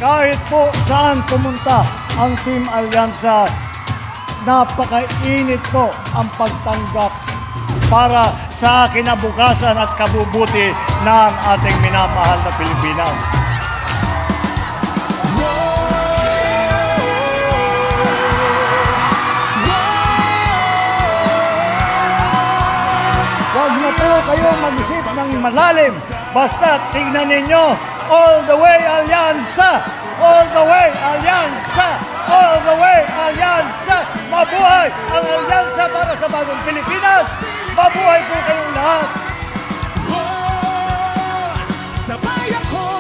kahit po saan pumunta ang Team Alyansa, napakainit po ang pagtanggap para sa kinabukasan at kabubuti ng ating minamahal na Pilipinas. Huwag na po kayong mag-isip ng malalim. Basta tingnan ninyo, all the way Alyansa! All the way Alyansa! All the way Alyansa! Mabuhay ang Alyansa para sa bagong Pilipinas! Mabuhay po kayong lahat! Sabay ako